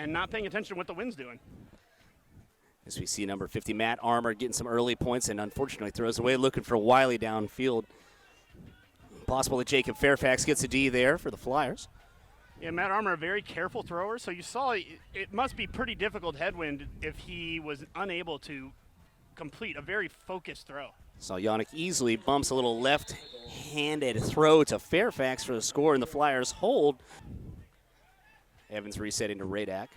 and not paying attention to what the wind's doing. As we see number 50, Matt Armour, getting some early points and unfortunately throws away, looking for Wiley downfield. Possible that Jacob Fairfax gets a D there for the Flyers. Yeah, Matt Armour, a very careful thrower, so you saw it must be pretty difficult headwind if he was unable to complete a very focused throw. So Yannick easily bumps a little left-handed throw to Fairfax for the score, and the Flyers hold. Evans resetting to Radak.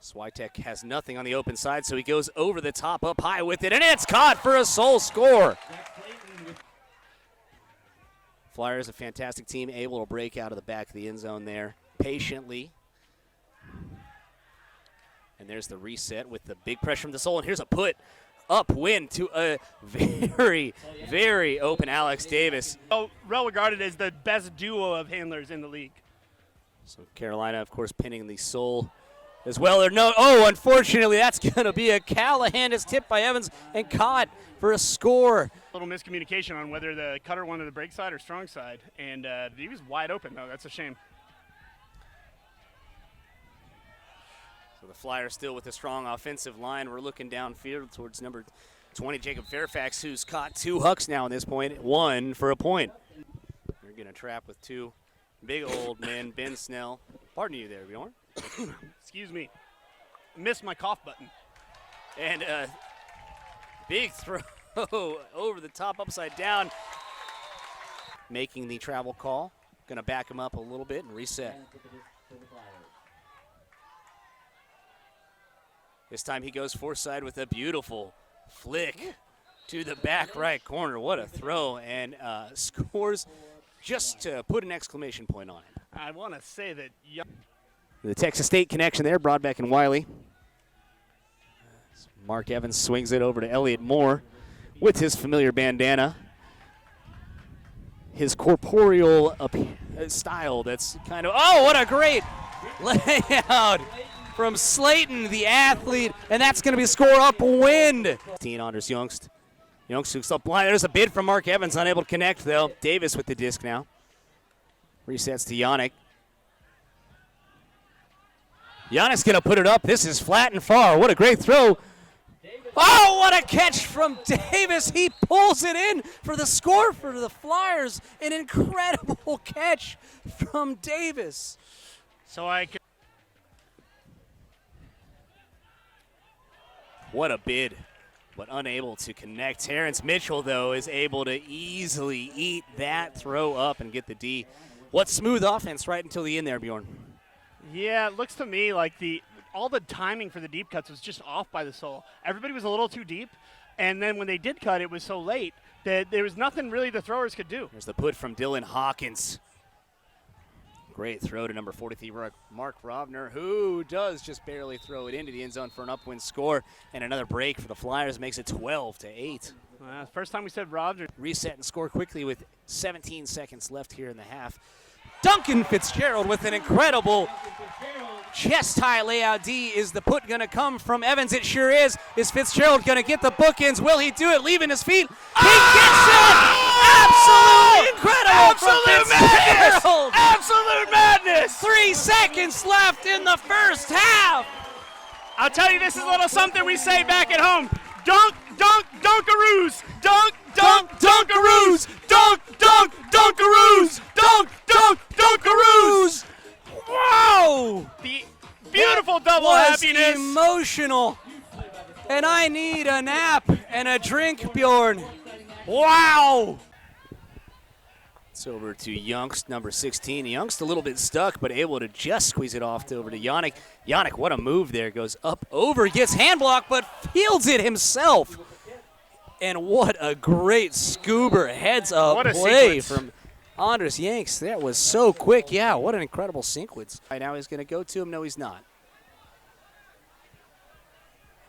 Switek has nothing on the open side, so he goes over the top, up high with it, and it's caught for a sole score. Flyers, a fantastic team, able to break out of the back of the end zone there patiently. And there's the reset with the big pressure from the Soul, and here's a put upwind to a very, very open Alex Davis. Oh, well regarded as the best duo of handlers in the league. So Carolina, of course, pinning the Soul as well. Or no, oh, unfortunately, that's going to be a Callahan. It's tipped by Evans and caught for a score. A little miscommunication on whether the cutter wanted the break side or strong side, and he was wide open, though. That's a shame. So the Flyers still with a strong offensive line. We're looking downfield towards number 20, Jacob Fairfax, who's caught 2 hucks now at this point, 1 for a point. They're going to trap with 2 big old men, Ben Snell. Pardon you there, Bjorn. Excuse me. Missed my cough button. And a big throw over the top, upside down. Making the travel call. Going to back him up a little bit and reset. This time he goes foreside with a beautiful flick to the back right corner. What a throw, and scores just to put an exclamation point on it. I want to say that the Texas State connection there, Broadbeck and Wiley. Mark Evans swings it over to Elliott Moore with his familiar bandana. His corporeal style that's kind of, oh, what a great layout from Slayton, the athlete, and that's going to be a score upwind. Anders Youngst. Youngst hooks up line. There's a bid from Mark Evans, unable to connect, though. Davis with the disc now. Resets to Yannick. Yannick's going to put it up. This is flat and far. What a great throw. Oh, what a catch from Davis. He pulls it in for the score for the Flyers. An incredible catch from Davis. So I could. What a bid, but unable to connect. Terrence Mitchell, though, is able to easily eat that throw up and get the D. What smooth offense right until the end there, Bjorn. Yeah, it looks to me like all the timing for the deep cuts was just off by the Soul. Everybody was a little too deep, and then when they did cut, it was so late that there was nothing really the throwers could do. There's the put from Dylan Hawkins. Great throw to number 43, Mark Rovner, who does just barely throw it into the end zone for an upwind score, and another break for the Flyers makes it 12-8. First time we said Rovner. Reset and score quickly with 17 seconds left here in the half. Duncan Fitzgerald with an incredible chest-high layout D. Is the put going to come from Evans? It sure is. Is Fitzgerald going to get the bookends? Will he do it? Leaving his feet. He gets it! Absolutely incredible from Fitzgerald! Absolute madness! 3 seconds left in the first half. I'll tell you, this is a little something we say back at home. Dunk, dunk, dunkaroos! Dunk, dunk, dunkaroos! Dunk, dunk, dunkaroos! Dunk, dunk, dunkaroos! Wow! The beautiful double was happiness. Emotional. And I need a nap and a drink, Bjorn. Wow! It's over to Youngst, number 16. Youngst a little bit stuck, but able to just squeeze it off over to Yannick. Yannick, what a move there. Goes up, over, gets hand blocked, but fields it himself. And what a great scuba heads-up play from Anders Yanks. That was so quick. Yeah, what an incredible sequence. Right now he's going to go to him. No, he's not.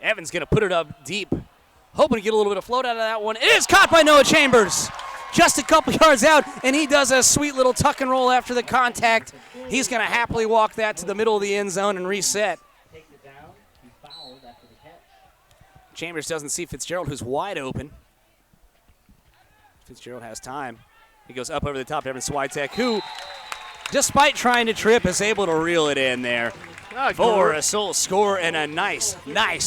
Evans going to put it up deep. Hoping to get a little bit of float out of that one. It is caught by Noah Chambers. Just a couple yards out, and he does a sweet little tuck and roll after the contact. He's going to happily walk that to the middle of the end zone and reset. Chambers doesn't see Fitzgerald, who's wide open. Fitzgerald has time. He goes up over the top to Evan Switek, who despite trying to trip, is able to reel it in there for a sole score and a nice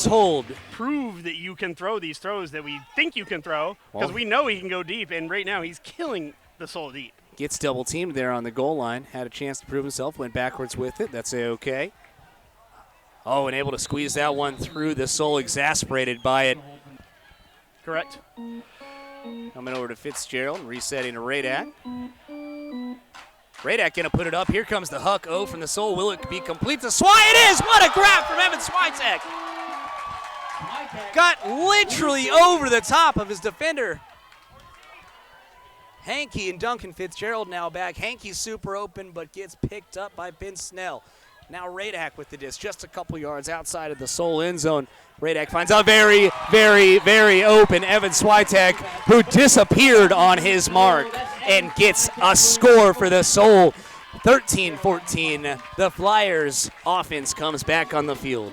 hold. Prove that you can throw these throws that we think you can throw, because we know he can go deep, and right now he's killing the sole deep. Gets double teamed there on the goal line. Had a chance to prove himself, went backwards with it. That's okay. Oh, and able to squeeze that one through. The sole exasperated by it. Correct. Coming over to Fitzgerald, resetting to Radak. Radak going to put it up. Here comes the Huck O from the sole. Will it be complete? The Swy, it is! What a grab from Evan Switek! Got literally over the top of his defender. Hankey and Duncan Fitzgerald now back. Hankey's super open, but gets picked up by Ben Snell. Now Radak with the disc, just a couple yards outside of the sole end zone. Radak finds a very, very, very open Evan Switek, who disappeared on his mark and gets a score for the sole. 13-14. The Flyers offense comes back on the field.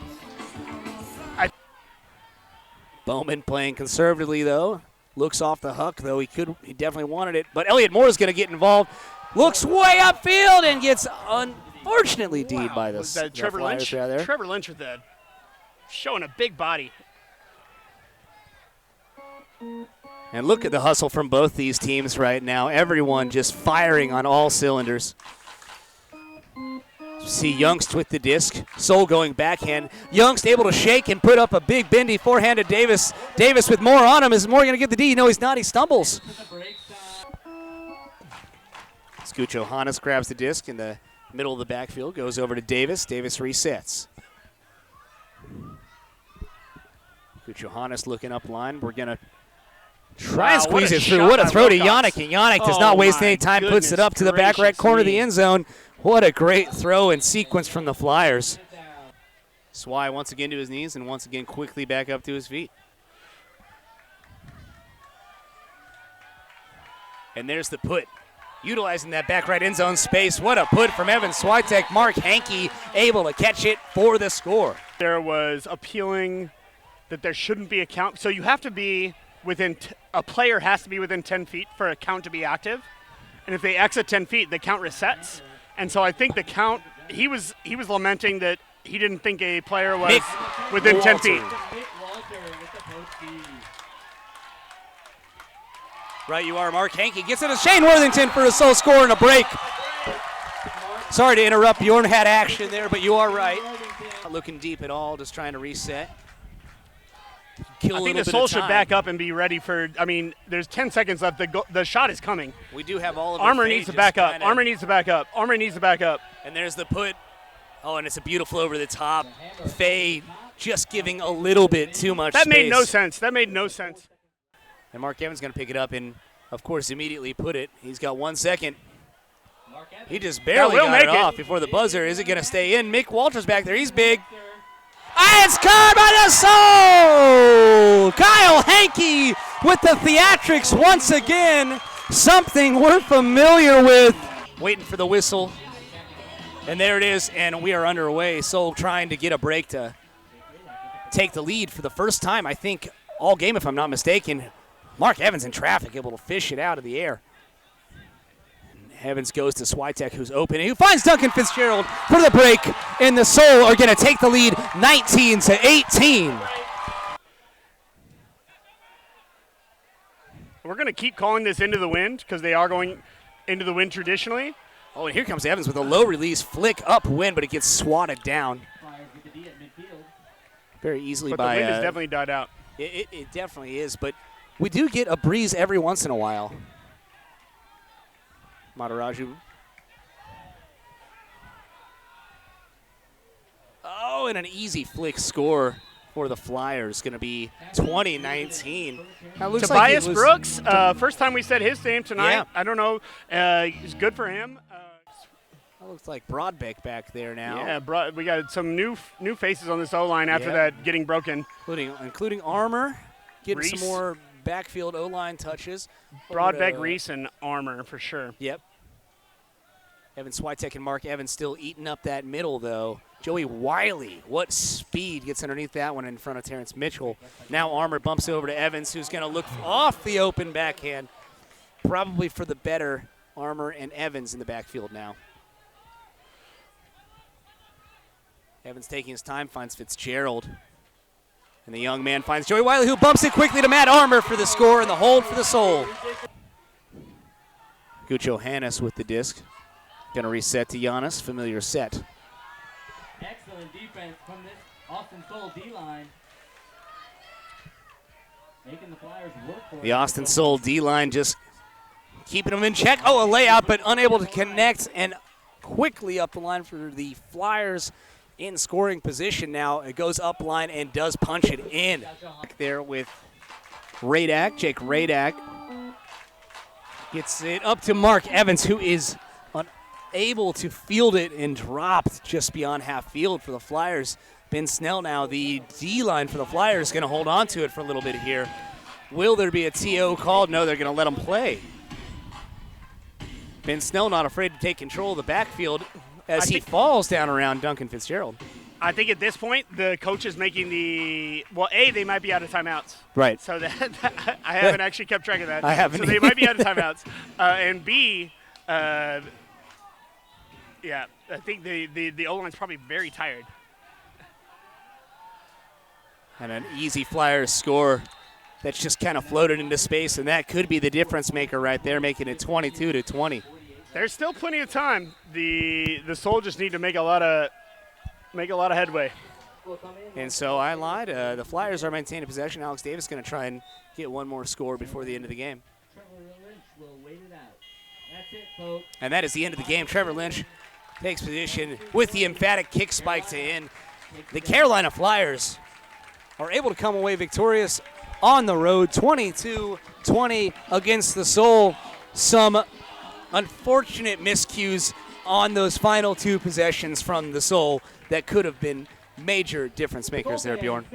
Bowman playing conservatively, though. Looks off the Huck, though. He definitely wanted it. But Elliott Moore is going to get involved. Looks way upfield and gets unfortunately D'd by the Trevor Flyers. Lynch? Trevor Lynch with showing a big body. And look at the hustle from both these teams right now. Everyone just firing on all cylinders. See Youngst with the disc. Soul going backhand. Youngst able to shake and put up a big bendy forehand to Davis. Davis with Moore on him. Is Moore going to get the D? No, he's not. He stumbles. Scoot Johannes grabs the disc in the middle of the backfield. Goes over to Davis. Davis resets. Scoot Johannes looking up line. We're going to try and squeeze it through. What a throw to Yannick. And Yannick does not waste any time. Puts it up to the back right corner of the end zone. What a great throw and sequence from the Flyers. Swy once again to his knees and once again quickly back up to his feet. And there's the put. Utilizing that back right end zone space. What a put from Evan Switek. Mark Hankey able to catch it for the score. There was appealing that there shouldn't be a count. So you have to be within, a player has to be within 10 feet for a count to be active. And if they exit 10 feet, the count resets. And so I think the count, he was lamenting that he didn't think a player was within 10 feet. Right you are, Mark Hankey gets it to Shane Worthington for a sole score and a break. Sorry to interrupt, Bjorn had action there, but you are right. Not looking deep at all, just trying to reset. I think the Soul should back up and be ready for, I mean, there's 10 seconds left. The shot is coming. We do have all of Armor needs to back up. Armor needs to back up. Armor needs to back up. And there's the put. Oh, and it's a beautiful over the top. Faye just giving a little bit too much space. That made no sense. That made no sense. And Mark Evans going to pick it up and, of course, immediately put it. He's got 1 second. He just barely got it off before the buzzer. Is it going to stay in? Mick Walters back there. He's big. And it's caught by the Soul! Kyle Hankey with the theatrics once again. Something we're familiar with. Waiting for the whistle. And there it is, and we are underway. Soul trying to get a break to take the lead for the first time, I think, all game, if I'm not mistaken. Mark Evans in traffic, able to fish it out of the air. Evans goes to Switek, who's open, and who finds Duncan Fitzgerald for the break, and the Soul are going to take the lead 19-18. We're going to keep calling this into the wind because they are going into the wind traditionally. Oh, and here comes Evans with a low release flick upwind, but it gets swatted down very easily by. But the wind has definitely died out. It definitely is, but we do get a breeze every once in a while. Mataraju. Oh, and an easy flick score for the Flyers. Going to be 2019. Tobias Brooks, first time we said his name tonight. Yeah. I don't know. It's good for him. That looks like Broadbeck back there now. Yeah, we got some new faces on this O-line after that getting broken. Including Armour, getting Reese. Some more backfield O-line touches. Broadbeck, Reese, and Armour for sure. Yep. Evan Switek and Mark Evans still eating up that middle, though. Joey Wiley, what speed gets underneath that one in front of Terrence Mitchell. Now Armour bumps over to Evans, who's going to look off the open backhand. Probably for the better, Armour and Evans in the backfield now. Evans taking his time, finds Fitzgerald. And the young man finds Joey Wiley, who bumps it quickly to Matt Armour for the score and the hold for the Soul. Gucho Hannes with the disc. Going to reset to Giannis, familiar set. Excellent defense from this Austin Soul D-line. Making the Flyers work for it. The Austin Soul D-line just keeping them in check. Oh, a layout, but unable to connect, and quickly up the line for the Flyers in scoring position now. It goes up line and does punch it in. There with Radak, Jake Radak. Gets it up to Mark Evans, who is unable to field it and dropped just beyond half field for the Flyers. Ben Snell now, the D-line for the Flyers, going to hold on to it for a little bit here. Will there be a TO called? No, they're going to let him play. Ben Snell not afraid to take control of the backfield as he falls down around Duncan Fitzgerald. I think at this point, the coach is making the – well, A, they might be out of timeouts. Right. So that I haven't actually kept track of that. I haven't. So they might be out of timeouts. And B, yeah, I think the O-line's probably very tired. And an easy Flyers score that's just kind of floated into space, and that could be the difference maker right there, making it 22-20. There's still plenty of time. The Soul just need to make a lot of headway. And so I lied. The Flyers are maintaining possession. Alex Davis going to try and get one more score before the end of the game. And that is the end of the game. Trevor Lynch takes position with the emphatic kick spike to end. The Carolina Flyers are able to come away victorious on the road, 22-20 against the Soul. Some unfortunate miscues on those final two possessions from the Soul that could have been major difference makers there, Bjorn.